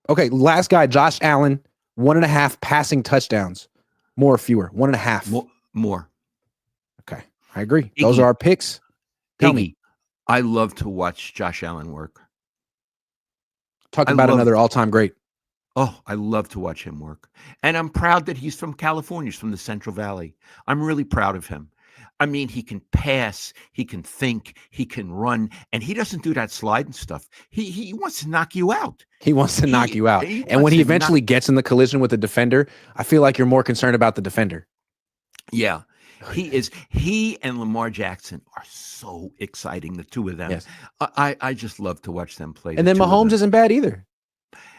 Okay, last guy, Josh Allen, 1.5 passing touchdowns. More or fewer? 1.5. More. Okay, I agree. Those are our picks. Tell me. I love to watch Josh Allen work. Talk about another all-time great. Oh, I love to watch him work. And I'm proud that he's from California. He's from the Central Valley. I'm really proud of him. I mean, he can pass, he can think, he can run, and he doesn't do that sliding stuff. He wants to knock you out. And when he eventually gets in the collision with the defender, I feel like you're more concerned about the defender. Yeah. He and Lamar Jackson are so exciting, the two of them. Yes. I just love to watch them play. And then Mahomes isn't bad either.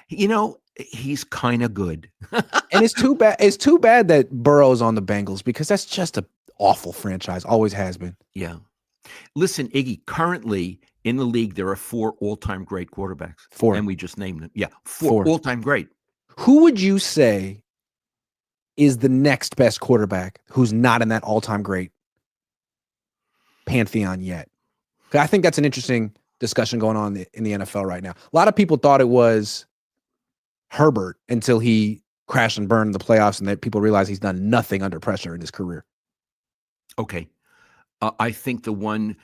You know, he's kind of good. And it's too bad. It's too bad that Burrow's on the Bengals because that's just a awful franchise. Always has been. Yeah. Listen, Iggy, currently in the league, there are 4 all-time great quarterbacks. 4. And we just named them. Yeah, 4 4. all-time great. Who would you say is the next best quarterback who's not in that all-time great pantheon yet? I think that's an interesting discussion going on in the NFL right now. A lot of people thought it was Herbert until he crashed and burned in the playoffs, and that people realize he's done nothing under pressure in his career. Okay. I think the one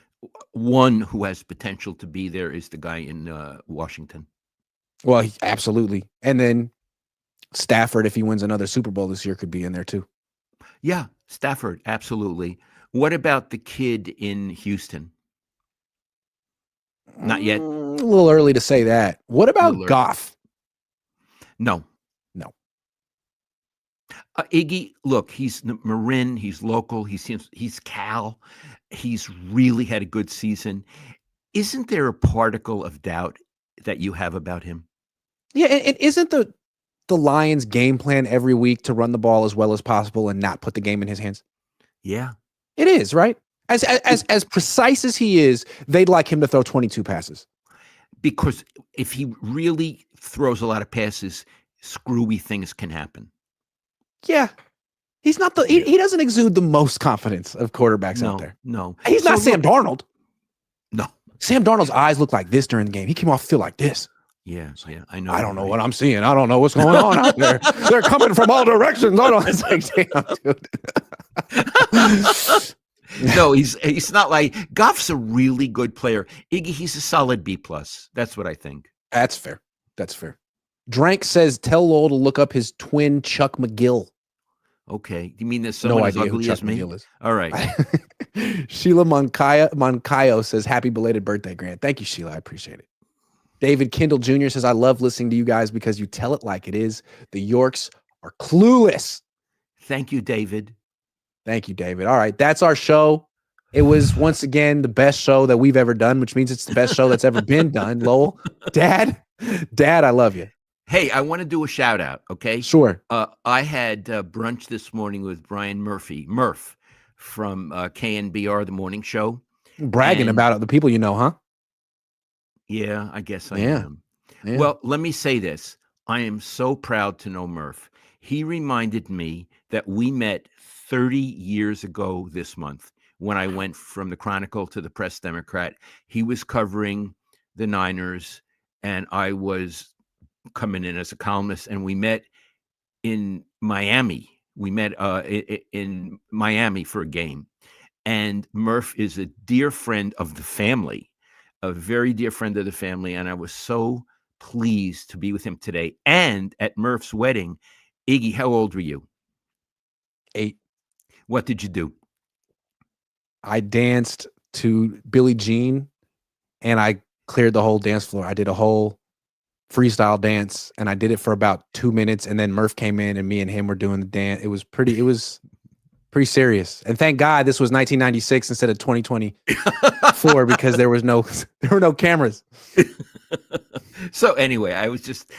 who has potential to be there is the guy in Washington. Well, absolutely. And then Stafford, if he wins another Super Bowl this year, could be in there too. Yeah, Stafford, absolutely. What about the kid in Houston? Not yet. A little early to say that. What about Goff? No. Iggy, look, he's Marin, he's local, he's Cal, he's really had a good season. Isn't there a particle of doubt that you have about him? Yeah, and isn't the Lions' game plan every week to run the ball as well as possible and not put the game in his hands? Yeah. It is, right? As precise as he is, they'd like him to throw 22 passes. Because if he really throws a lot of passes, screwy things can happen. Yeah. He's not he doesn't exude the most confidence of quarterbacks out there. No. He's not Sam Darnold. No. Sam Darnold's eyes look like this during the game. He came off the field like this. Yeah, I know. I don't know what I'm seeing. I don't know what's going on out there. They're coming from all directions. I don't. It's like, damn, dude. No, he's not like Goff's a really good player. Iggy, he's a solid B+. That's what I think. That's fair. Drank says tell Lowell to look up his twin Chuck McGill. Okay. You mean there's someone as ugly as me? McGill is. All right. Sheila Moncayo says happy belated birthday, Grant. Thank you, Sheila. I appreciate it. David Kendall Jr. says, I love listening to you guys because you tell it like it is. The Yorks are clueless. Thank you, David. Thank you, David. All right. That's our show. It was once again the best show that we've ever done, which means it's the best show that's ever been done. Lowell, Dad, I love you. Hey, I want to do a shout out. Okay. Sure. I had brunch this morning with Brian Murph from KNBR, the morning show. Bragging about the people you know, huh? Yeah, I guess I am. Yeah. Well, let me say this. I am so proud to know Murph. He reminded me that we met 30 years ago this month when I went from the Chronicle to the Press Democrat. He was covering the Niners, and I was coming in as a columnist, and we met in Miami. We met in Miami for a game. And Murph is a dear friend of the family. A very dear friend of the family, and I was so pleased to be with him today. And at Murph's wedding, Iggy, how old were you? 8. What did you do? I danced to Billie Jean, and I cleared the whole dance floor. I did a whole freestyle dance, and I did it for about 2 minutes, and then Murph came in, and me and him were doing the dance. It was pretty serious. And thank God this was 1996 instead of 2024 because there were no cameras. So anyway, I was just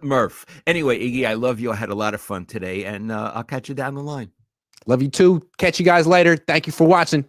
Murph. Anyway, Iggy, I love you. I had a lot of fun today, and I'll catch you down the line. Love you too. Catch you guys later. Thank you for watching.